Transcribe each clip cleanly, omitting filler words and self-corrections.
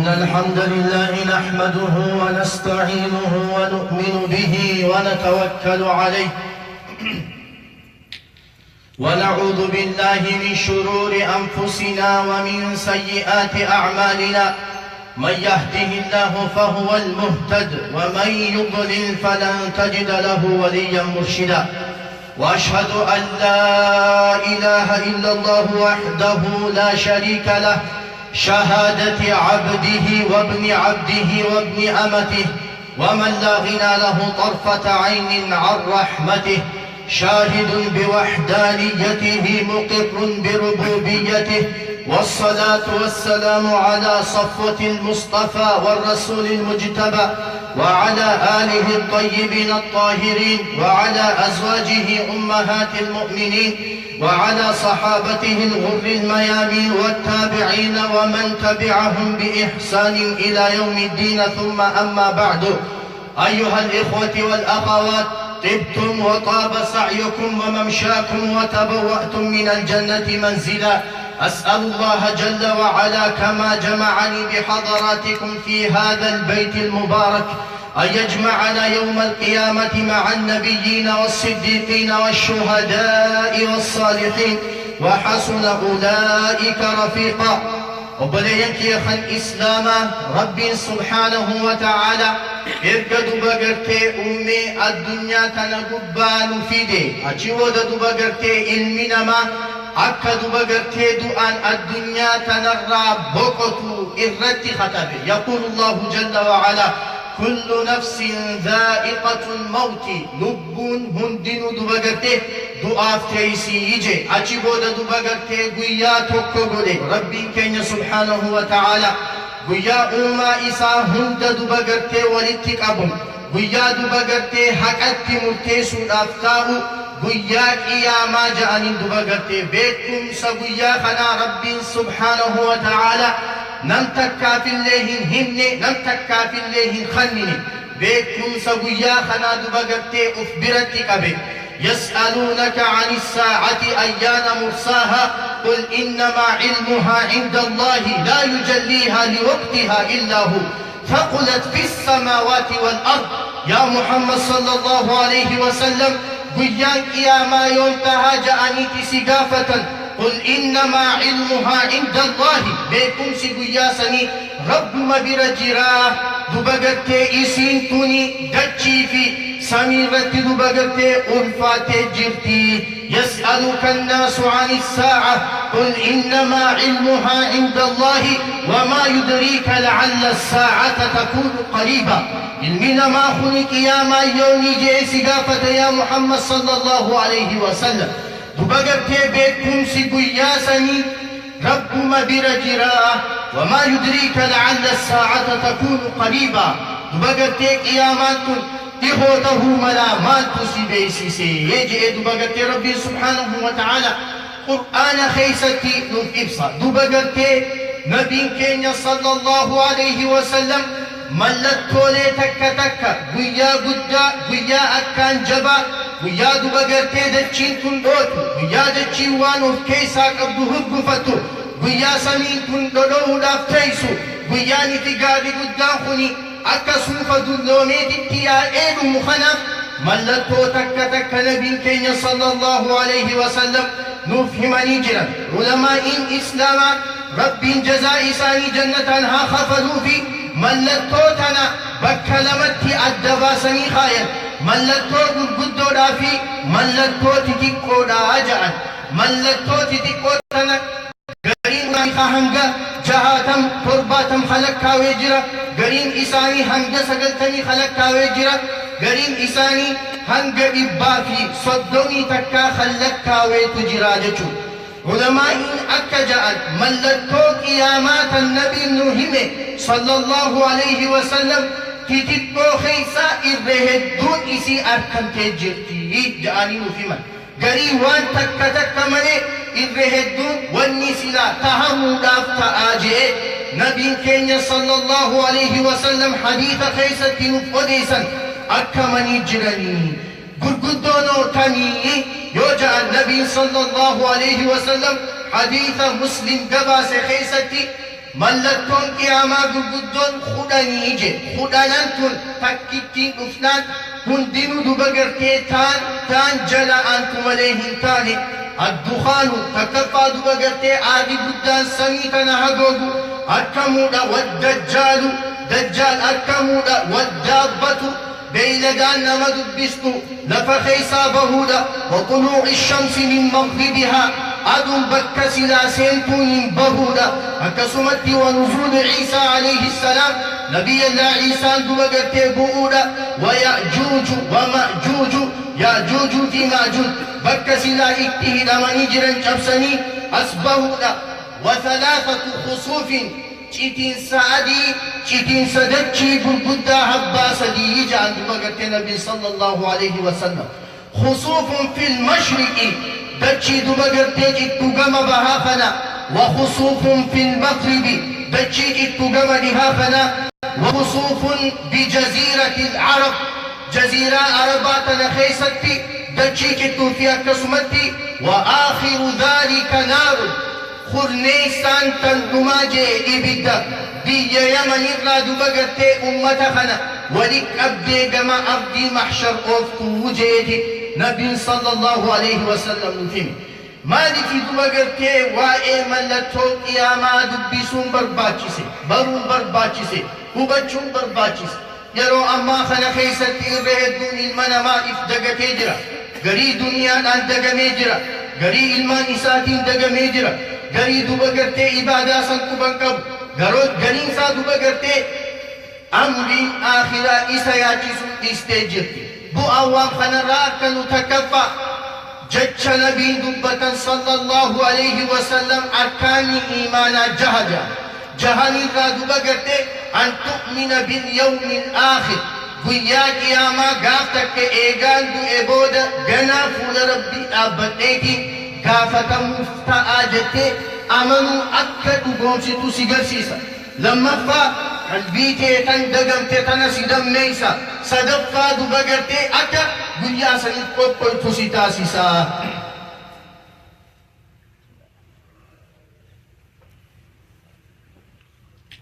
إن الحمد لله نحمده ونستعينه ونؤمن به ونتوكل عليه ونعوذ بالله من شرور أنفسنا ومن سيئات أعمالنا. من يهده الله فهو المهتد ومن يضلل فلن تجد له وليا مرشدا. وأشهد أن لا إله إلا الله وحده لا شريك له شهادة عبده وابن عبده وابن أمته ومن لا غنى له طرفة عين عن رحمته، شاهد بوحدانيته مقر بربوبيته. والصلاة والسلام على صفوة المصطفى والرسول المجتبى وعلى آله الطيبين الطاهرين وعلى أزواجه أمهات المؤمنين وعلى صحابته الغر الميامين والتابعين ومن تبعهم بإحسان إلى يوم الدين. ثم أما بعد، أيها الإخوة والأخوات، طبتم وطاب سعيكم وممشاكم وتبوأتم من الجنة منزلا. أسأل الله جل وعلا كما جمعني بحضراتكم في هذا البيت المبارك أن يجمعنا يوم القيامة مع النبيين والصديقين والشهداء والصالحين وحسن أولئك رفيقا. وبلينك خن إسلام رب سبحانه وتعالى إرقد بغرتي أمي الدنيا تنقبان فيدي أجود بغرتي علمنا akka duba gartee du'aan addunyaa tanarraa boqotu irratti khatabe. Yaquulu Allahu jalla wa ala kullu nafsin dhaa'iqatul mawti, lubbuun hundinuu duba gartee du'aaf teeysii je. Achi booda duba gartee guyyaa tokko godhe rabbiin keenya subhaanahu wa ta'ala guyyaa uumaa isaa hunda duba gartee walitti qabu, guyyaa duba gartee haqatti murteessuudhaaf taa'u guyyaa qiyaamaa ja'aniin duba gartee beekumsa guyyaa kanaa rabbiin subhaanahu wa ta'ala nam takkaafillee hin himne, nam takkaafillee hin kennine. beekumsa guyyaa kanaa duba gartee uf biratti qabe. يسألونك عن الساعة أيان مرساها قل إنما علمها عند الله لا يجليها لوقتها إلا هو ثقلت في السماوات والأرض. يا محمد صلى الله عليه وسلم guyyaan qiyaamaa yoom tahaa ja'aniiti si gaafatan. qul innamaa cilmuhaa cinda allaahi, beekumsi guyyaa sanii rabbuma bira jiraa. duba gartee isiin tuni dachii fi samii irratti duba gartee ulfaatee jirti. yas'aluka annaasu cani assaaca qul innamaa cilmuhaa cinda allaahi wamaa yudriika lacalla assaacata takuunu qariiba. ilmi namaa kuni qiyaamaa yoomii jee si gaafata yaa Muhammad sallallahu alayhi wa sallam. duba gartee beekumsi guyyaa sanii rabbuma bira jiraa. wamaa yudriika lacalla assaacata takuunu qariiba. duba gartee qiyaamaan tun dhihoo tahuu malaa maaltu si beeysise jee duba gartee rabbiin subhaanahu wa ta'ala qur'aana keeysatti nuuf ibsa. duba gartee nabiin keenya sallallahu alayhi wa sallam mallattoolee takka takka guyyaa guddaa, guyyaa akkaan jabaa, guyyaa duba gartee dachiin tun dhootu, guyyaa dachiin waan of keessaa qabdu hurgufattu, guyyaa samiin tun dhodha'uudhaaf teeysu, guyyaan itti gaarii guddaan kuni akka suufa dulloomeetitti yaa'ee dhumu kanaaf mallattoo takka takka nabiin keenya sallallahu alayhi wa sallam nuuf himanii jiran. ulamaa'iin islaamaa rabbiin jazaa isaanii jannataan haa kafaluufi mallattoo tana bakka lamatti adda baasanii kaayan. mallattoo gurguddoodhaa fi mallattoo xixiqqoodhaa ja'an. mallattoo xixiqqoo tana gariin hanga 60-70 halakkaawee jira, gariin isaanii hanga 90 halakkaawee jira, gariin isaanii hanga 130 takkaa halakkaawee jira jechuudha. ulamaa'iin akka ja'an mallattoo qiyaamaa nabiin nu hime sallallahu alayhi wa sallam xixiqqoo keeysaa irra hedduun isii argamtee jirti ja'anii nuuf himan. garii waan takka takka malee irra hedduun wanni silaa tahamuudhaaf ta'aa jee nabiin keenya sallallahu alayhi wa sallam hadiisa keeysatti nuuf odeeysan akkamanii jiranii. gurguddoonoo tanii yoo ja'an nabiin sallallahu alayhi wa sallam حديث مسلم قباس خيستي ملتون قياما قدون خدانيجي خدانانتون تكتين افنان هندينو دوبقرتي تان جلا انكم عليهم تاني الدخان تكفى دوبقرتي عادي قدان سميتنا هدوغو الكمودا والدجال دجال الكمودا والدابة بيلدان نمد بستو لفخيسا بهودا وطلوع الشمس من مغربها أدم بك سلاسين تون بهودا أكسمت ونزول عيسى عليه السلام نبي الله عيسى دوغت بهودا ويأجوج ومأجوج يأجوج في مأجوج بك سلا اكتهد من جرن شبسني أسبهودا وثلاثة خصوف چیتین سعدی چیتین صدقی برگدا حبا سدی جان دوغت نبی صلی الله علیه وسلم خصوف في المشرق دچی دوغت جتو گم بها فنا وخصوف في المغرب دچی جتو گم لها فنا وخصوف بجزيرة العرب جزيرة عربات نخيستي دچی جتو فيها كسمتي وآخر ذلك نار خرنيسان تندماجي إبدا دي يمن إرادو بغرتي أمتخنا ولك أبدي كما أبدي محشر أفتو وجيتي نبي صلى الله عليه وسلم نفهم مالك دو بغرتي وائي ملتو قياما دبسون برباچسي برون برباچسي وبچون برباچسي يرو أما خنا خيست إرهدون المنما إفدقتي جرا غري دنيا أندق ميجرا غري إلمان إساتين دق ميجرا غري دوبا کرتے عبادہ سنکو بنکب غرین سا دوبا کرتے امری آخرہ ایسا یا چیزو استے جرتی بو عوام خنرار کنو تکفا جچ نبی دبتا صلی اللہ علیہ وسلم ارکانی ایمانا جہجا جہانی را دوبا کرتے ان تؤمن بالیوم الاخر گویا قیاما گاف تک کے ایگان دو ایبود گنا فول ربی آبتے کی گافتا مفتعا جتے امنو اکدو گومسیتو سیگرسیسا لمفا قلبیتے تن دگمتے تنسی دمیسا صدفا دو بگرتے اکا گویا سنید کوئی تسیتا سیسا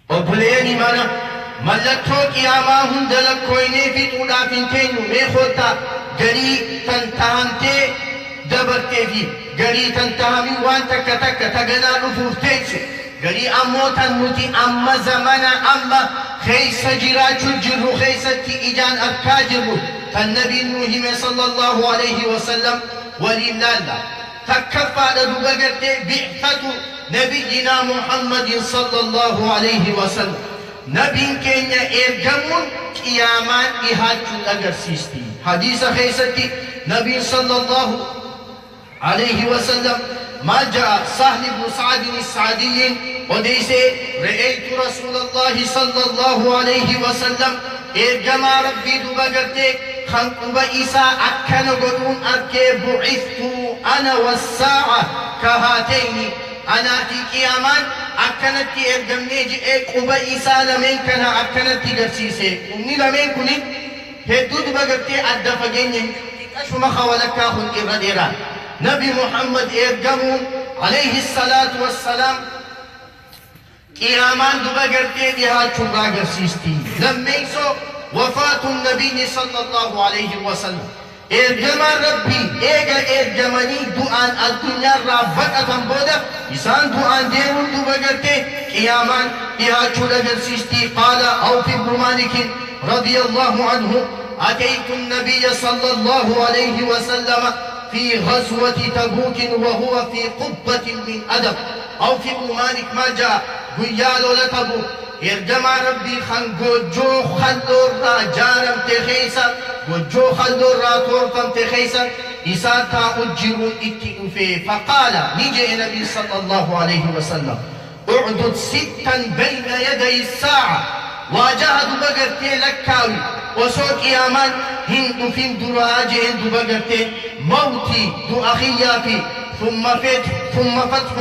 اور بھلینی مانا ملتو قیاما ہندلک کوئنے فی توڑا فنتینو میں خودتا گری تنتانتے دبرتے فی گری تنتهمی وان تکا تکا تگنا نفوف تیسے گری اموتا نوتی اما زمانا اما خیس جرا چجر خیستی ایجان اکاجر بود فالنبی نوحیم صلی اللہ علیہ وسلم وللہ تکفا لدو بگرتے بعثت نبینا محمد صلی اللہ علیہ وسلم نبی کینیا ارگمون قیامان احاجون اگر سیستی حدیث خیستی نبی صلی اللہ عليه وسلم ما جاء سهل بن سعد السعدي وديسي رأيت رسول الله صلى الله عليه وسلم ارجما ربي دوبغرتي خنقب إيسا أكن قدون أركي بعثت أنا والساعة كهاتين أنا في قيامان أكنت ارجمني جي قب إيسا لمن كان أكنت قرسيسي أمني لمن كني هدو دوبغرتي أدفقين شما خولكا خن إرديران نبي محمد ارجمون عليه الصلاة والسلام قيامان دوبا کرتے دیہا چھوڑا گرسیستی لمیسو وفات النبي صلى الله عليه وسلم ارجما ربي ايغا ارجماني دعان الدنيا رافقة بودا إسان دعان ديرون دوبا کرتے قيامان دیہا چھوڑا گرسیستی قال عوف بن مالك رضي الله عنه أتيت النبي صلى الله عليه وسلم في غزوة تبوك وهو في قبة من أدب أو في مالك ما جاء قيالو لتبوك ارجمع ربي خان جو خلور را جارم تخيسا جو خلور را طورفم تخيسا إساتا أجرون اتئو فيه فقال نجي النبي صلى الله عليه وسلم اعدد ستا بين يدي الساعة واجهد بقرتي لكاوي وسوك يامان هندو فين دراجي هندو بقرتي موتي دو أخياتي ثم فتح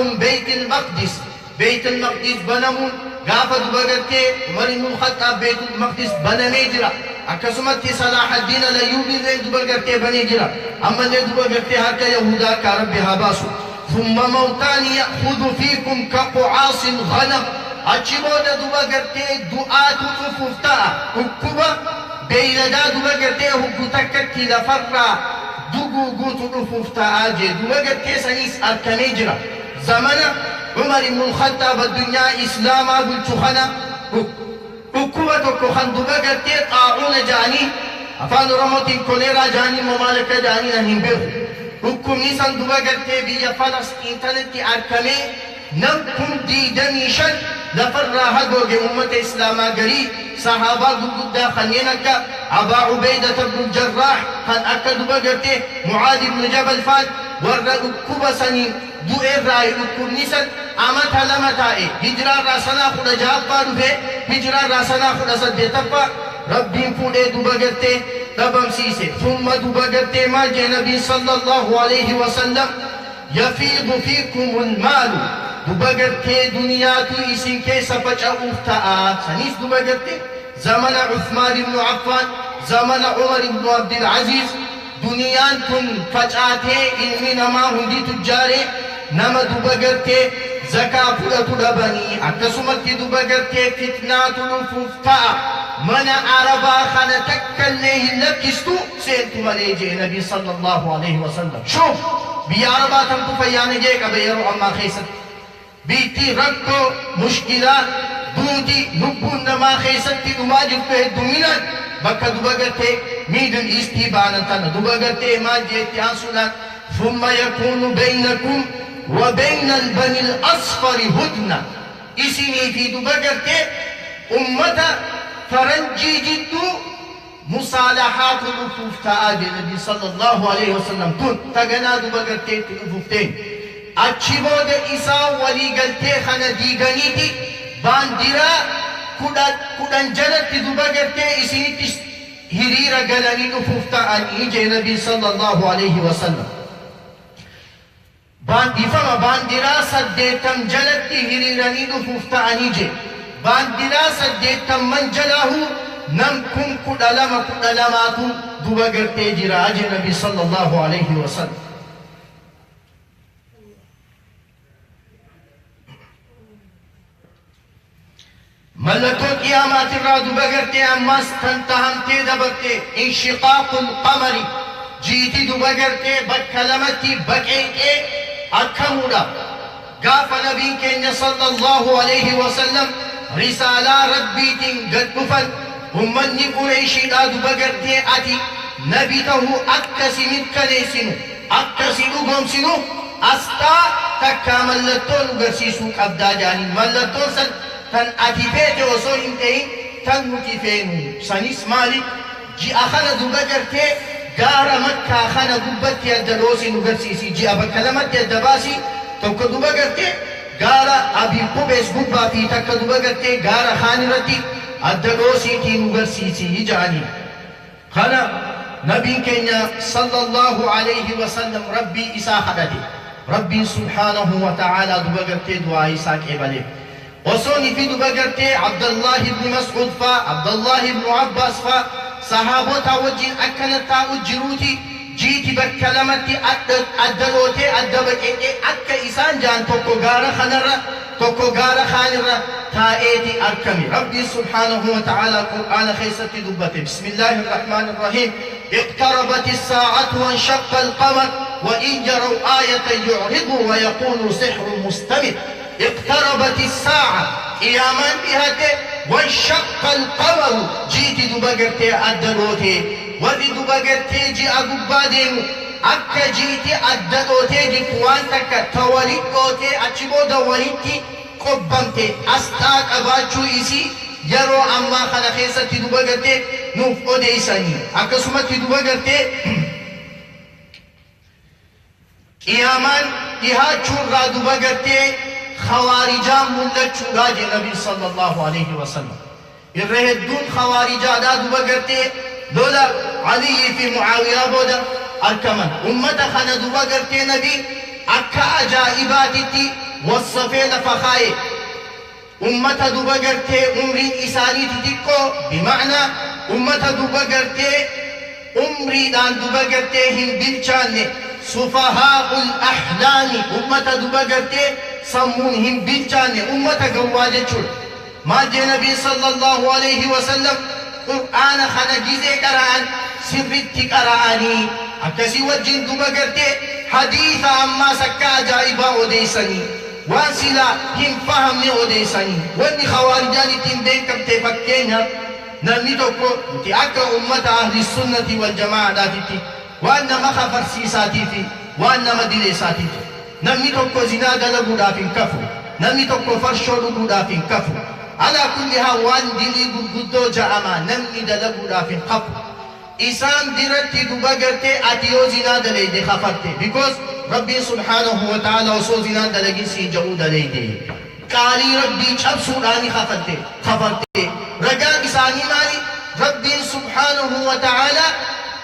بيت المقدس بنمون قافت بقرتي مرين الخطاب بيت المقدس بنميجرا أكسمت صلاح الدين الأيوبي دو بقرتي بنيجرا أما دو بقرتي هكا يهودا كربها باسو ثم موتان يأخذ فيكم كقعاص الغنم achi booda duba gartee du'aatu dhufuuf ta'a dhukkuba beeyladaa duba gartee huggu takkatti lafarraa duguuguutu dhufuuf ta'a jee duba gartee saniis argamee jira zamana Umar ibn al-Khattab addunyaa islaamaa bulchu kana dhukkuba tokko kan duba gartee xaa'uuna ja'anii afaan oromootiin koleeraa ja'anii moo maal akka ja'anii nan hin beeku dhukkubni san duba gartee biyya Falastiin tanatti argamee nam kun 25 lafarraa hagooge ummata islaamaa garii sahaabaa gurguddaa kanneen akka Abaa Ubaydata ibn al-Jarraah kan akka duba gartee Mucaad ibn Jabal faan warra dhukkuba saniin du'eerraa dhukkubni san amata lama taa'e hijiraarraa sanaa 16ffaa dhufe hijiraarraa sanaa 18ffaa rabbiin fuudhee duba gartee dhabamsiise thumma duba gartee maal jee nabiin sallallahu alayhi wasallam yafiidu fiikumul maalu duba gartee duniyaatu isin keessa faca'uuf ta'a saniif duba gartee zamana Uthmaan ibn Affaan zamana Umar ibn Abdul Aziz duniyaan kun facaatee ilmi namaa hundi tujjaaree nama duba gartee zakaa fudhatu dhabanii akkasumatti duba gartee fitnaatu dhufuuf ta'a mana arabaa kana takkallee hin lakkistu seentu malee jee nabii sallallahu alayhi wasallam shuf biyya arabaa tamtu fayyaana jee qabe yeroo ammaa keessatti biitti rakkoo mushkilaa duuti lubbuun namaa keessatti dhumaa jirtu hedduminaan bakka duba gartee miidil iistii baanan tana duba gartee maal jeetti aansuudhaan ثم يكون بينكم وبين البني الأصفر هدنة إسني في دبجرتي أمة فرنجي جدو مصالحات الوفوف تآدي النبي صلى الله عليه وسلم تون تغنى دبجرتي الوفوفتين أتشبود إسا ولي قلتي خنا ديغانيتي باندرا كودان جلت دبجرتي إسني هريرا قلني الوفوف تآدي إجي النبي صلى الله عليه وسلم ifama baandiraa 8 jalatti hiriiranii dhufuuf ta'anii je baandiraa 8 jalaahu nam kun 12 duba gartee jira aje nabi sallallahu alayhi wasallam mallattoo qiyamaatirraa duba gartee ammas kan tahamtee dabartee inshiqaaqul qamari jiiti duba gartee bakka lamatti baqeeqee أكمل قاف نبي كين صلى الله عليه وسلم رسالة ربي تنقدفا أمني قريشي آدو بقرتي أتي نبيته أكسي متكنيسنو أكسي لغمسنو أستا تكا ملتون برسيسو قبدا جاني ملتون سن تن أتي فيتي وصو انتهين تن متفينو سنس مالي جي أخنا دو بقرتي غارا مكة خانا قبتي الدلوسي نغرسيسي جي أبا كلمتي الدباسي توقع دوبا قرتي غارا أبي قبس قبا في تكا دوبا قرتي غارا خانرتي الدلوسي تي نغرسيسي يجاني خانا نبي كينيا صلى الله عليه وسلم ربي إسا حددي ربي سبحانه وتعالى دوبا قرتي دعا إسا كيبالي وصوني في دوبا قرتي عبد الله بن مسعود فا عبد الله بن عباس فا صحابوتا وجين أكنتا وجروتي جيتي بكلمتي أدلوتي أدبكي أكا إسان جان توكو غارة خنرة توكو غارة خانرة تائيتي أركمي ربي سبحانه وتعالى قرآن خيستي دبتي بسم الله الرحمن الرحيم اقتربت الساعة وانشق القمر وإن يروا آية يعرضوا ويقولوا سحر مستمر اقتربت الساعة قياما بهاته وانشق القمر جيتي دبقرتي أدلوتي ودي دبقرتي جي أقبادين أكا جيتي أدلوتي جي فوانتك توليتوتي أتشبو دوليتي قبمتي أستاك أباتشو إسي يرو أما خلقيستي دبقرتي نوف أديساني أكا سمتي دبقرتي قيامان إهاتشو را دبقرتي خوارجان ملتشو راجي نبي صلى الله عليه وسلم الرهدون خوارجا دادو بقرتي دولا علي في معاوية بودا أركمان أمتا خندو بقرتي نبي أكا أجائباتي والصفي لفخاي أمتا دو بقرتي أمري إساني تتكو بمعنى أمتا دو بقرتي أمري دان دو بقرتي هم بالجاني سفهاء الأحلام أمتا دو بقرتي sammuun bilchaanne ummata gawwaa jechuudha. Maal jee Nabiin sallallahu alayhi wa sallam qur'aana kana gizee qara'an sirritti qara'anii akkasii wajjin duba gartee hadiisa ammaas akka ajaa'ibaa odeessanii waan silaa hin fahamne odeessanii wanni khawaarijaan ittiin beekamte fakkeenyaaf namni tokko nuti akka ummata ahli sunnati wal jamaa'aadhaatitti waan nama kafarsiisaatii fi waan nama dileessaatiiti. Namni tokko zinaa dalaguudhaaf hin kafu, namni tokko farshoo dhuguudhaaf hin kafu. Alaa kulli haa waan dilii gurguddoo ja'ama namni dalaguudhaaf hin qabu. Isaan biratti duba gartee ati yoo zinaa dalayde kafarte. Because Rabbiin subhaanahu wa ta'ala osoo zinaa dalagin siin ja'uu dalayde. Qaalii Rabbii cabsuudhaani kafarte. Ragaan isaanii maali? Rabbiin subhaanahu wa ta'ala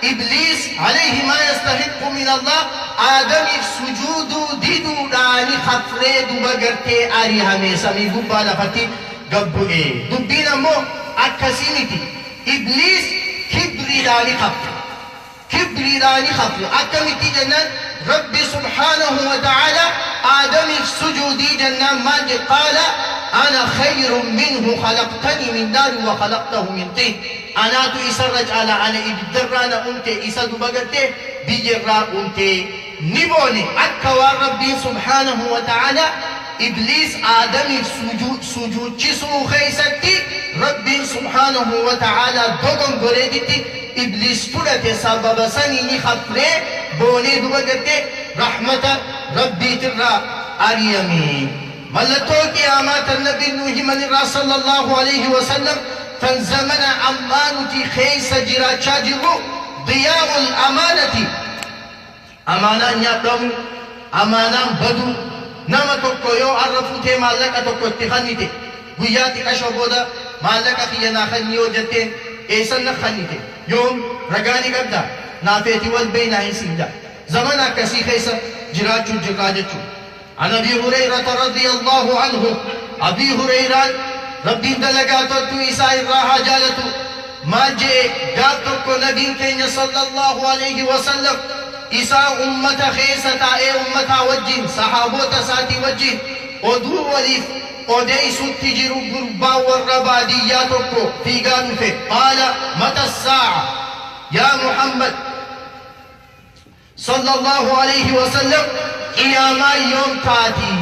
إبليس عليه ما يستحق من الله آدم سجود ديدو داني خفريد بغرتي آريها ميسامي قبالا فتي قبو دبين مو أكسينيتي إبليس كبري داني خفر أكمتي جنان رب سبحانه وتعالى آدم سجودي جنان ما قال أنا خير منه خلقتني من نار وخلقته من طين. أنا تو إسرج على إبدرانا أنتي إسد بغرتي بجرا أنتي نبوني أكوى ربي سبحانه وتعالى إبليس آدم سجود جسو خيستي ربي سبحانه وتعالى دوغن غريدتي إبليس فرت سبب سنيني خفري بوني بغرتي رحمة ربي ترى أريمي ملتو قيامات النبي نوح من الرسول صلى الله عليه وسلم فانزمنا أمانتي خيس جراچا جرو ضياء الأمانة أمانا نيابدم أمانا بدو نما توكو يو عرفوتي مالكا توكو اتخانيتي قياتي قشو بودا مالكا خينا خنيو جتين إيسان نخانيتي يوم رقاني قبدا نافيتي والبينا إنسيدا زمنا كسي خيس جراچو جراجچو عن أبي هريرة رضي الله عنه أبي هريرة ربي دلقاتو إساء الراحة جالتو ما جاء قاتوكو نبي كين صلى الله عليه وسلم إساء أمة خيسة أمة وجه صحابوت ساتي وجه ودور وليف وديس التجر قربا والربادياتوكو في قانفه قال متى الساعة يا محمد صلى الله عليه وسلم قياما يوم تاتي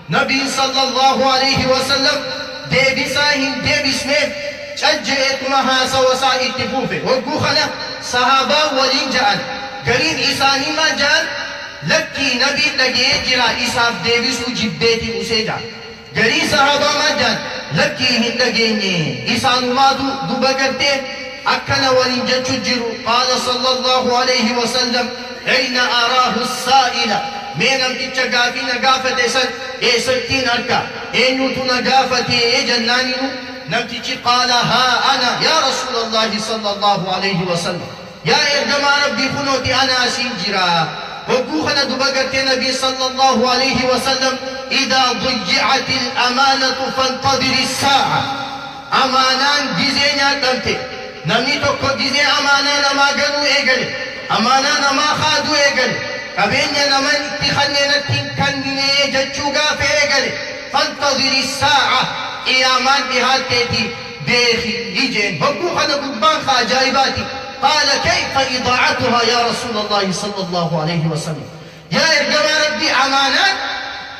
نبي صلى الله عليه وسلم ديبساهن ديبسنه ججئت مها سوسا اتفوفه وقوخنا صحابة ولين جعل قرين إساني ما جعل لكي نبي لقيه جرا إساف ديبسو جبيتي أسيجا قرين صحابة ما جعل لكي هن لقيني إسان ما دبقرته أكنا ولين جججرو قال صلى الله عليه وسلم أين أراه السائل من أمتك قافي نقافة سن ستين أركا إنو نقافة جناني نمتك قال ها أنا يا رسول الله صلى الله عليه وسلم يا إرجما ربي خنوتي أنا سنجرا وقوخنا دبقت النبي صلى الله عليه وسلم إذا ضيعت الأمانة فانتظر الساعة أمانان جزينا تمتك نمني توقع جزي أمانان ما قالوا إيقل أمانان ما خادوا إيقل كبينيا نمن اتخلنا تنكنني جتشوغا في إيقل فانتظر الساعة قيامان بهاتتي بيخي لجين وقوخنا قبان خاجايباتي قال كيف إضاعتها يا رسول الله صلى الله عليه وسلم يا إرجما ربي أمانات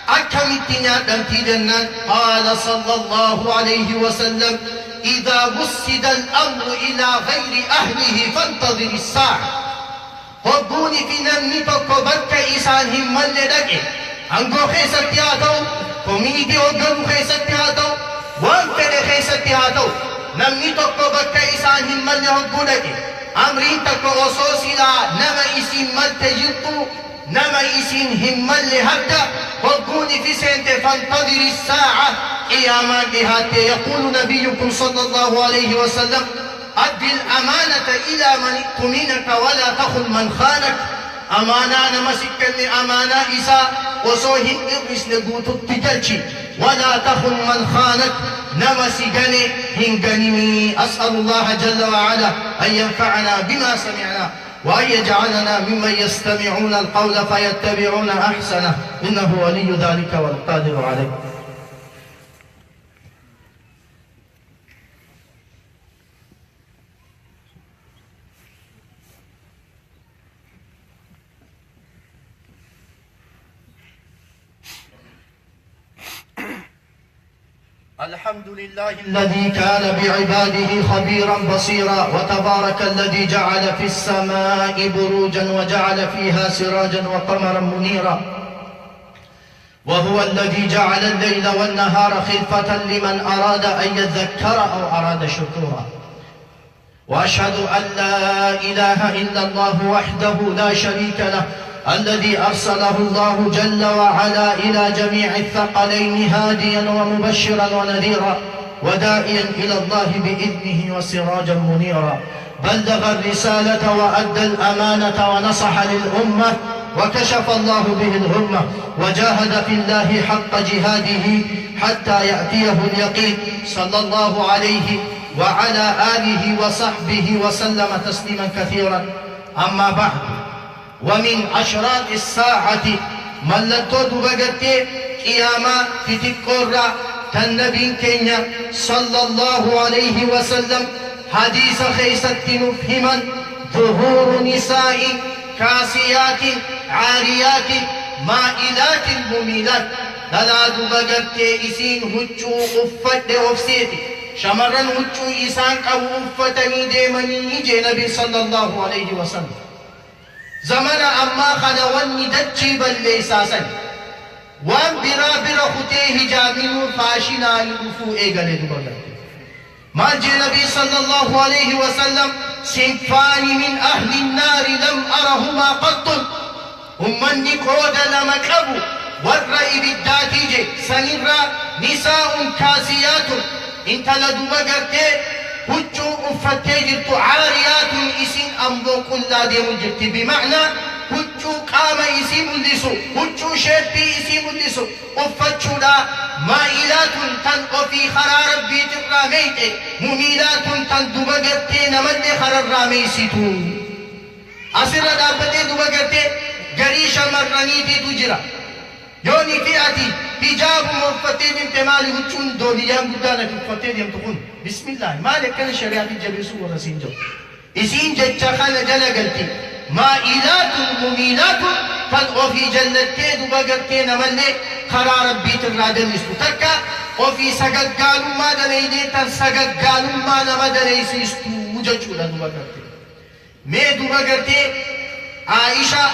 أكم التنيا جنان قال صلى الله عليه وسلم إذا وسد الأمر إلى غير أهله فانتظر الساعة وقوني في نمني تقبلك إسان هم اللي أنقو خيسة تياتو كوميدي وقلو خيسة تياتو وانتر خيسة تياتو نمني تقبلك إسان هم اللي هقولك أمرين تكو أصوصي لا نما إسين مل تجلتو نما إسين هم اللي هبدا وقوني في سنت فانتظر الساعة قياما بهات يقول نبيكم صلى الله عليه وسلم أد الأمانة إلى من اؤتمنك ولا تخن من خانك أمانة نمسكني أمانة إسا وصوهن إرس نقوت التجلشي ولا تخن من خانك نمسكني هنغنمي أسأل الله جل وعلا أن ينفعنا بما سمعنا وأن يجعلنا ممن يستمعون القول فيتبعون أحسنه إنه ولي ذلك والقادر عليه. الحمد لله الذي كان بعباده خبيرا بصيرا، وتبارك الذي جعل في السماء بروجا وجعل فيها سراجا وقمرا منيرا، وهو الذي جعل الليل والنهار خلفة لمن أراد أن يذكر أو أراد شكورا. وأشهد أن لا إله إلا الله وحده لا شريك له، الذي أرسله الله جل وعلا إلى جميع الثقلين هاديا ومبشرا ونذيرا وداعيا إلى الله بإذنه وسراجا منيرا. بلغ الرسالة وأدى الأمانة ونصح للأمة، وكشف الله به الغمة، وجاهد في الله حق جهاده حتى يأتيه اليقين، صلى الله عليه وعلى آله وصحبه وسلم تسليما كثيرا. أما بعد، ومن أشراط الساعة ملتو دبغتي قياما في تكورا تنبين كينيا صلى الله عليه وسلم حديث خيست نفهما ظهور نساء كاسيات عاريات مائلات مميلات. دلا دبغتي إسين هجو أفت أفسيتي شمرن هجو إسان قبو أفتني ديمني نجي نبي صلى الله عليه وسلم. زمن أما خلواني دجي بالليساسا وان برا برا خطيه جامل فاشنا يلفو إيغالي دبغتي. ما جي نبي صلى الله عليه وسلم صنفان من أهل النار لم أرهما قط، أمني قود لمكبو والرأي بالداتيجي سنرى نساء كاسيات انت لدبغتي هجو أفتجرت عاريات إسين أمضو كل ديم جرت، بمعنى هجو قام إسين ملسو هجو شبي إسين ملسو أفتشو لا مائلات تنقو في خرار بيت الراميت مميلات تندبغتي نمد خرار راميسيتو. أسر دابتي دبغتي غريش مرانيتي تجرى يوني فئتي حجاب مفتي من تمالي هجون دوليان قدانا تفتي ديم تقول بسم الله مالك كان شريعة الجبسو ورسين جو إسين جتخان جل قلتي مائلات مميلات تنقو في جلتي دبغتي نملي خرار بيت الرادل نستو تكا وفي سقق قالوا ما دليدي تن سقق قالوا ما نمدلي سيستو وججو دبغتي مي دبغتي عائشة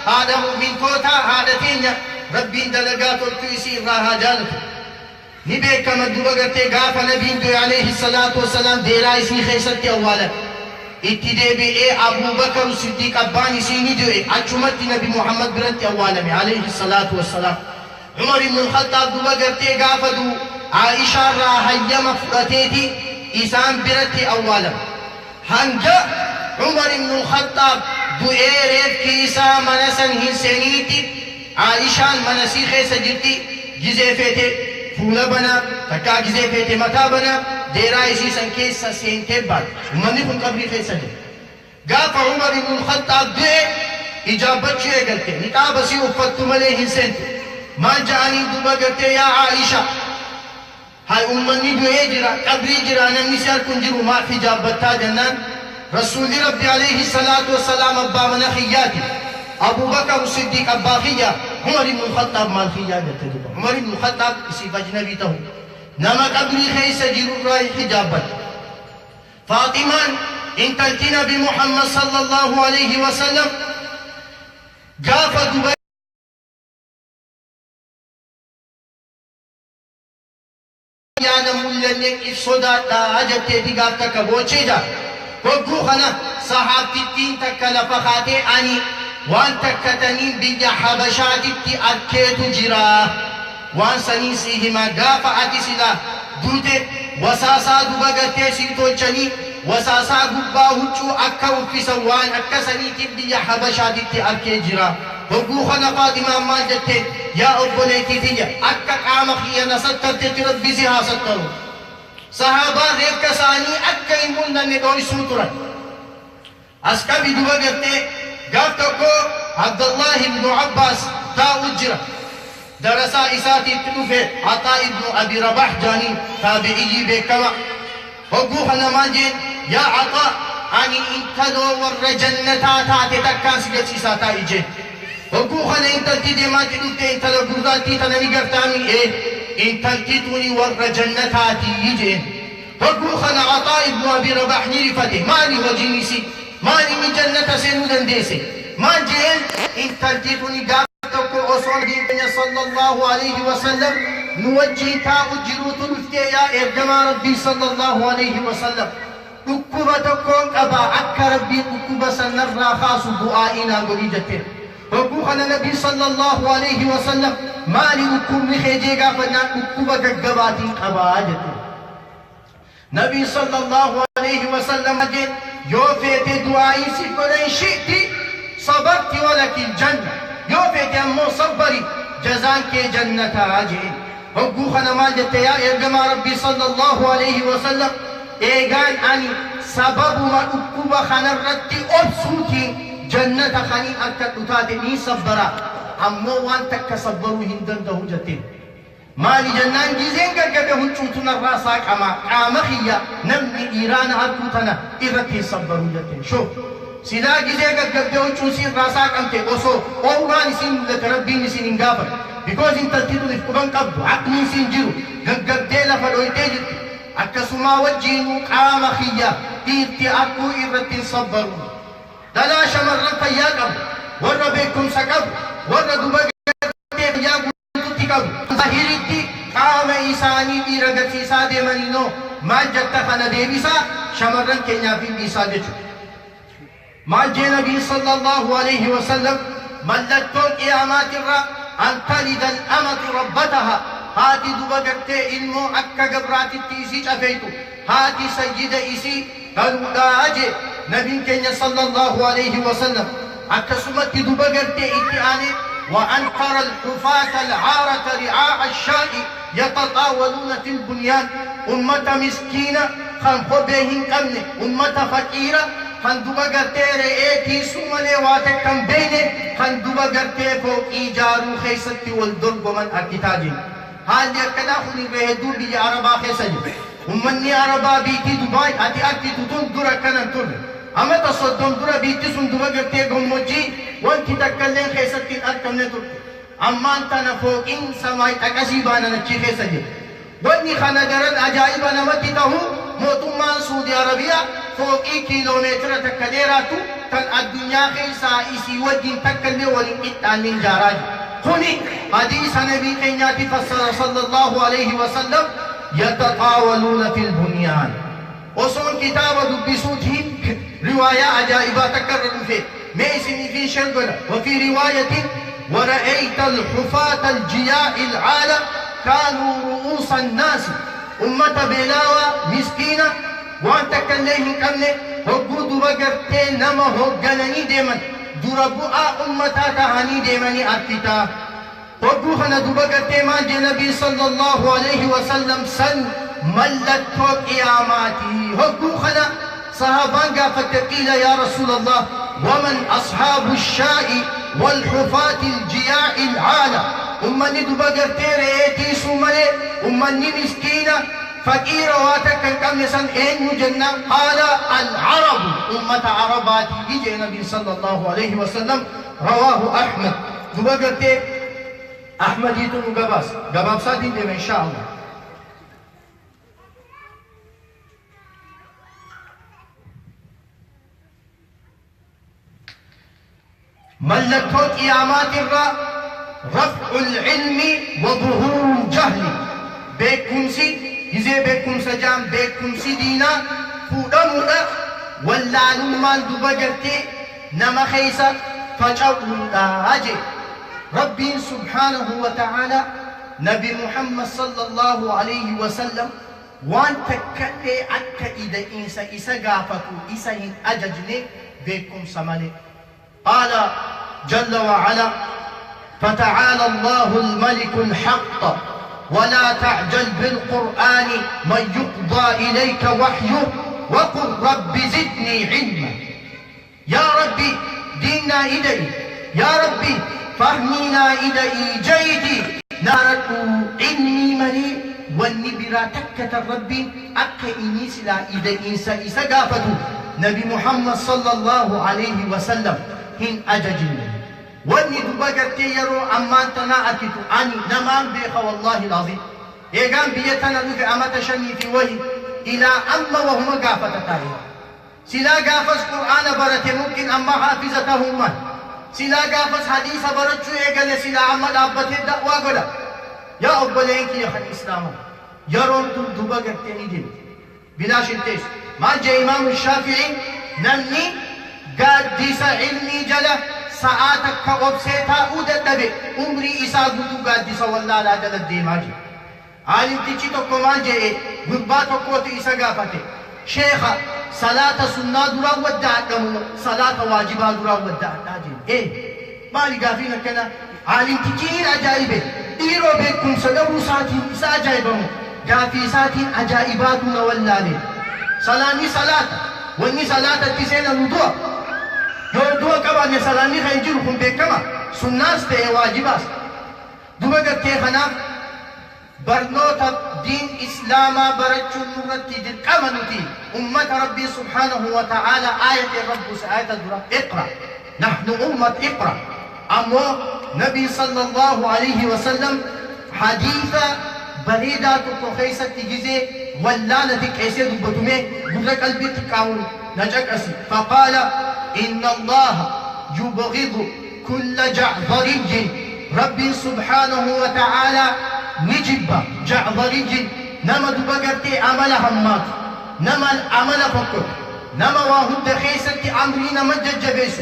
هذا مؤمن توتا هذا تينيا ربي دلقات الكيسي راها جانته نبيك مدوبغتي غاف نبي عليه الصلاة والسلام ديراي سي خيستي أولا اتدي بي أبو بكر الصديق أباني سيني دوئي أجمت نبي محمد برنتي أولا عليه الصلاة والسلام. عمر بن الخطاب دوبغتي غاف دو عائشة راها يما فرتيتي إسان برنتي أولا هنجا عمر بن الخطاب دو ريف كيسا منسن هنسانيتي عائشان منسي خيسا جرتي جزي فيتي فولا بنا تكا جزي فيتي متا بنا ديراي سيسان كيسا سينتي بعد ومني كن قبري خيسا جرتي. قاف عمر بن الخطاب دوئي إجابت شوئے قلتے نقاب سی افتتم علیہ ہنسنتو ما جانی دوبا قلتے یا عائشہ ہائی امنی دوئے جرا قبری جرا نمی سیار کن جرو ما فی جابتا جنان رسول رب علیہ السلام ابا من خیاتی ابو بکر الصدیق ابا خیا عمر بن الخطاب مال خیا جاتے دوبا عمر بن الخطاب کسی بجنبی تہو نما قبری خیس جرو رائی حجابت فاطمان انتلتنا بمحمد صلى الله عليه وسلم قاف دوبا يانا مولنك إفصدا تا عجبتي دي قاف تكا بوچي جا وقو خنا صحابتي الدين تكا لفخاتي آني وان تكتنين بيا حبشاتي تي أركيتو جرا وان سنيسيهما قاف أتسلا دوتي وساسا دوبا قتي سيتو چني وساسا قبا هجو أكا وفسا وان أكا سنيتي بيا حبشاتي تي أركي جرا وقو خنا فاطمة ما جتي يا أبوليتي تيجا أكا قامخي نسطرت ربي سيها سطروا صحابة ريب كساني أكا إمونا ندوي سوترا أسكبي دوغرتي قافتكو عبد الله بن عباس تا أجرة درسا إساتي تلوفي عطاء بن أبي رباح جاني تابعي بكما وقوها نماجين يا عطاء أني انتلو ور جنتا تاتي تكان سجد إساتا إجي وقوها ننتلتي دي ما تلوتي انتلو قرداتي تنمي قرتامي إيه انتلتي توني ور جنتا تيجي وقوها عطاء بن أبي رباح نيرفتي ماني وجينيسي ماني من جنة سينو دنديسي ما جين انتلتي توني قابتكو أصول دين صلى الله عليه وسلم نوجه تاء الجروت الفتيا إرجما ربي صلى الله عليه وسلم ركوبتكم أبا عك ربي ركوب سنرنا خاص دعائنا قريجته وقوخنا النبي صلى الله عليه وسلم ما لركوب نخيجيغا فنا ركوب قباتي أباجته نبي صلى الله عليه وسلم جين يوفيت دعائي سيكولين شئتي صبرت ولك الجنة يوفيت أمو صبري جزاك جنة عجين وقوخنا ما جت يا إرجما ربي صلى الله عليه وسلم إيغان أني سبب ما أكوب خنرتي أبسوتي جنة خني أكتتاتني صبرا أمو وانتك صبروا هندن ده جتين مالي جنان جيزين قرقبه هنچوتنا الراساك أما قامخية نمني إيران هكوتنا إرتي صبروا جتين شوف سيدا جيزين قرقبه هنچوسين راساك أمتي أوسو أوغاني سين لتربي نسين انقافر because in tantitu di kuban kabdu aqli sinjiru gaggabdela faloyte akkasuma wajjinu qama khiyya irti akku irratin sabbaru dala shamarran fayyaqab warra bekum sakab warra dubagate fayyaqu tikab zahiriti qama isani diragati sade manino majatta khana debisa shamarran kenya fi bisade majje nabi sallallahu alayhi wasallam mallatto qiyamatirra أن تلد الأمة ربتها هاتي دبقتي إلمو أكا قبراتي تيسي أفيتو هاتي سيدة إيسي قالوا لا أجي نبي كenya صلى الله عليه وسلم أكا سمتي دبقتي إتياني وأن ترى الحفاة العارة رعاء الشاء يتطاولون في البنيان أمة مسكينة خان خبيهن كمني أمة فقيرة خان دبقتي رئيتي سمالي واتك كم بيني خان دبقتي فوق إيجارو خيستي والدرب من أكتاجي هالي أكدا خوني بهدو بي عربا خيسجي أمني عربا بيتي دباي أتي أكتي تتون درا كنن تر أما تصدم درا بيتي سن دبقتي غموجي وانتي تكالين خيستي أكتن تر أما أنت نفوق إن سماي تكسيبانا نكي خيسجي واني خاندرن أجائبا نمتي تهو موتمان سعودي عربية فوقي كيلومتر تكاليراتو تن الدنيا خيسا إسي وجين تكالي ولن إتانين جاراج خوني حديث نبي كينياتي فسر صلى الله عليه وسلم يتطاولون في البنيان وصول كتاب دبسوته رواية عجائبة تكرر فيه ميسني في شربنا وفي رواية ورأيت الحفاة الجياء العالة كانوا رؤوس الناس أمة بلاوة مسكينة وان تكليهم كمني هقود بقرتين نما هقنني ديمن دربوا أمتا تهاني ديمني أرتتا هقوخنا دبقرتين ما نبي صلى الله عليه وسلم سن ملتو قياماتي هقوخنا صحابان قافت قيل يا رسول الله ومن أصحاب الشاء والحفاة الجياء العالة أمني دبقرتين رئيتي سومالي أمني مسكينة فقيرة واتكن كم نسان إن جنة قال العرب أمة عربات يجي النبي صلى الله عليه وسلم رواه أحمد دبقرتي أحمد يتنو قباس سادين دي إن شاء الله ملكو قيامات رفع العلم وظهور الجهل بكمسي إذا بكم سجام بكم سدينا فودمودا ولا نمان دبجرتي نما خيسا فجأونا أجي ربي سبحانه وتعالى نبي محمد صلى الله عليه وسلم وان تكلي أكا إذا إنسا قافتو إسا أججني بكم سمالي قال جل وعلا فتعالى الله الملك الحق ولا تعجل بالقرآن من يقضى إليك وحيه وقل رب زدني علما يا ربي ديننا إدئي، يا ربي فهمينا إدئي جيدي ناركو علمي مري والنبرا تكة الربي أكا إني سلا إدئي إسا قافتو نبي محمد صلى الله عليه وسلم هن أججين واني دبقرتي يرو أمان تناعتتو أني نمان بيخ والله العظيم إيقام بيتنا لفي أمت شني في وهي إلى أما وهم قافة تاريخ سلا قافز قرآن برته ممكن أما حافظتهم من سلا قافز حديث برتشو إيقال سلا عمل أبته الدعوة قولا يا أبلين كي يخن إسلام يرون دبقرتي ندين بلا شنتيس ما جاء إمام الشافعي نمني قادس علمي جلا ساعتك كوبسيتا أودت عمري إساقوتو قادس والله لا دلت دي ماجي عالم تيجي تكو مال جاء قرباتو قوتي إسا قافته شيخا صلاة سنة درا ودعت صلاة واجبة درا ودعت إيه مالي قافينا كنا عالم تجير عجائبه إيرو بيكم صدروا ساتين إسا عجائبهم قافي ساتين عجائباتنا واللالي صلاني صلاة واني صلاة تسين الوضوء يوضوء كما نسلاني خيجركم بكما سناس تيه واجباس دوبا قد خناف برنوتا دين إسلاما برچو نورتي دل كمنتي أمة ربي سبحانه وتعالى آية الرب سآية الدرا اقرأ نحن أمة اقرأ أمو نبي صلى الله عليه وسلم حديثة بريدة تخيسة تجزي واللالة كيسة دبتمي قد قلبي تكاون نجك أسي فقال إن الله يبغض كل جعظري ربي سبحانه وتعالى نجب جعظري نما دبقرتي عمل همات نما العمل فقط نما واهد خيسة عمري نما ججبيس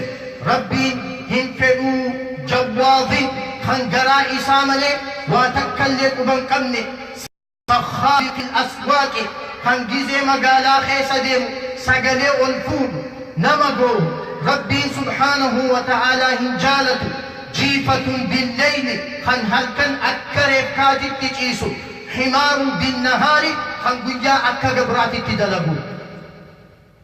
ربي هنفرو جواظي خنقرا إساملي واتكلك بنقمني سخارق الأسواق خنقزي مقالا خيسة ديم سقلي والفود نما قو ربي سبحانه وتعالى هنجالته جيفة بالليل خن هلكن أكرف كادت تجيسو حمار بالنهار خن قجا أكا قبرات تدلقو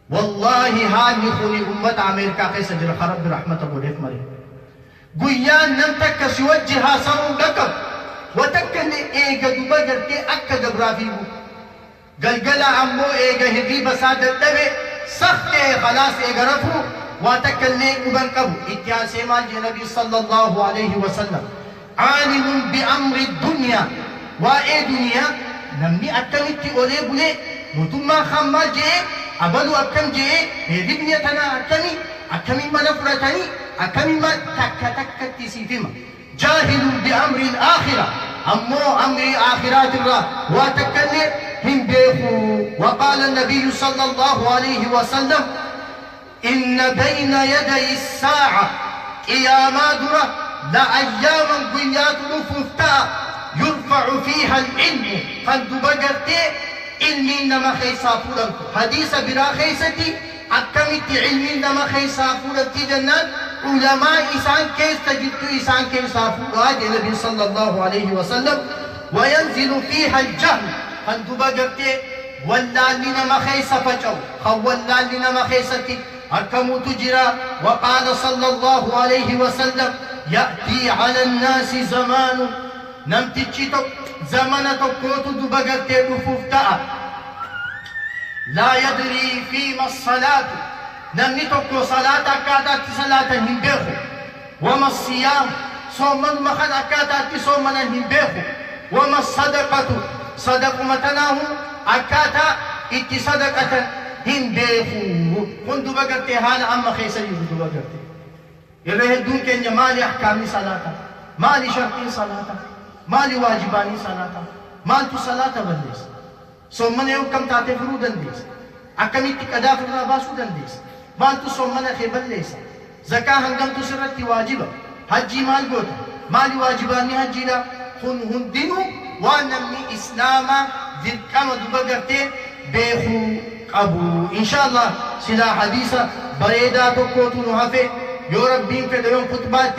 والله هاني خوني أمة أمريكا خيسة جرى خرب برحمة أبو ليف مريم قيان نمتك سوجها سرون قكب وتكن إيقا دبقرتي أكا قبرافيبو قلقلا أمو إيقا هدي بسادة دبي سخت خلاص إيقا رفو وتكلم بنكبو اتيان سيمان النبي صلى الله عليه وسلم عالم بأمر الدنيا وإيه دنيا نمني أكمتي أولي بولي نتما خمال جي أبلو أكم جي هذه دنيا تنا أكمي ما نفرتني أكمي ما تك تسيفما جاهل بأمر الآخرة أمو أمر آخرات الله وتكلم هم بيخو وقال النبي صلى الله عليه وسلم إن بين يدي الساعة قيامات لأياما قيات مفتاة يرفع فيها العلم فاندبقرتي علمي نما خيسا فولن حديث برا خيستي أكمت علمي نما خيسا فولن جنان علماء إسان كيس تجدت إسان كيس فولن النبي صلى الله عليه وسلم وينزل فيها الجهل فاندبقرتي واللالي نما خيسا فجو واللالي نما خيستي أكم تجرى وقال صلى الله عليه وسلم يأتي على الناس زمان نمتجتك زمنة كوت دبقت رفوفتا لا يدري فيما الصلاة نمتك صلاة كادت صلاة هنبيخو وما الصيام صوما مخد أكادت صوما هنبيخو وما الصدقة صدق متناه أكاتا إتي صدقة هنبيخو كن دبقت حال أما خيسا يهدو دبقت يرهدون كن مالي أحكامي صلاة مالي شرطي صلاة مالي واجباني صلاة مالتو صلاة بنديس صومنا يوم كم تاتي فرودن ديس أكمي تكدا فرنا باسودن ديس مالتو صومنا خيبل ليس زكاة هنگم تسرت واجبة حجي مال قوتا مالي واجباني حجي لا هندينو وانمي إسلاما ذل كم دبقت بيخو أبو إن شاء الله سلا حديثة بريدة تقوتو نحفه يو ربين في ديوم خطبات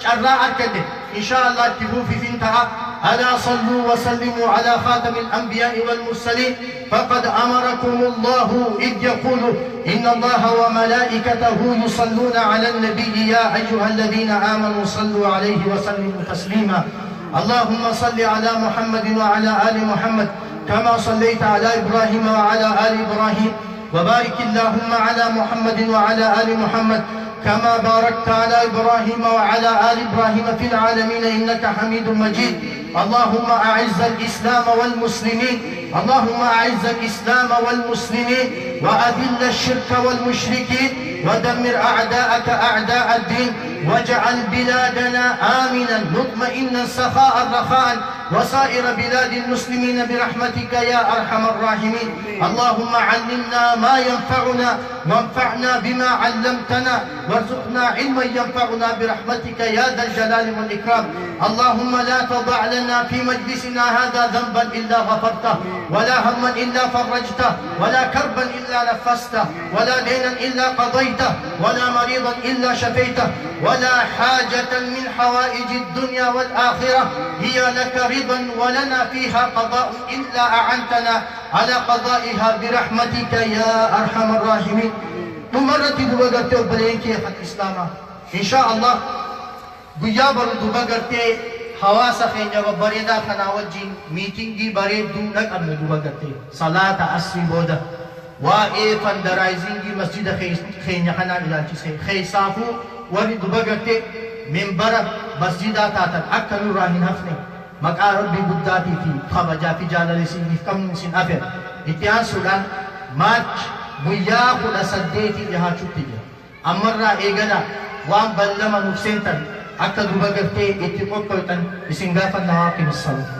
شرع أركده إن شاء الله تبو في فين تها ألا صلوا وسلموا على خاتم الأنبياء والمرسلين فقد أمركم الله إذ يقول إن الله وملائكته يصلون على النبي يا أيها الذين آمنوا صلوا عليه وسلموا تسليما. اللهم صل على محمد وعلى آل محمد كما صليت على إبراهيم وعلى آل إبراهيم، وبارك اللهم على محمد وعلى آل محمد كما باركت على إبراهيم وعلى آل إبراهيم في العالمين إنك حميد مجيد. اللهم أعز الإسلام والمسلمين، اللهم أعز الإسلام والمسلمين وأذل الشرك والمشركين ودمر أعداءك أعداء الدين، واجعل بلادنا آمنا مطمئنا سخاء رخاء وسائر بلاد المسلمين برحمتك يا أرحم الراحمين. اللهم علمنا ما ينفعنا وانفعنا بما علمتنا وارزقنا علما ينفعنا برحمتك يا ذا الجلال والإكرام. اللهم لا تضع لنا في مجلسنا هذا ذنبا إلا غفرته، ولا هما إلا فرجته، ولا كربا إلا نفسته، ولا دينا إلا قضيته، ولا مريضا إلا شفيته، ولا حاجة من حوائج الدنيا والآخرة هي لك رضا ولنا فيها قضاء إلا أعنتنا على قضائها برحمتك يا أرحم الراحمين. تمرتي دوبغرتي وبلينكي خط إسلاما إن شاء الله بيابر دوبغرتي حواسا خينجا وبريدا خناوجين ميتينجي بريد دونك أبن دوبغرتي صلاة أسري بودا وإيه فندرايزينجي مسجد خينجا خنا إلانشي خيصافو وري دوبغرتي منبر مسجدا تاتن أكتنو راهن هفني مقا ربي بداتي في خبجا في جالالي سينيف كم سين أفر اتيان سودان مارچ بيا خدا سديتي جها چوتي أمرنا إيغنا وام بلما نفسنتن أكتنو دوبغرتي اتقوت كويتن بسنغافا نواقم الصلاة.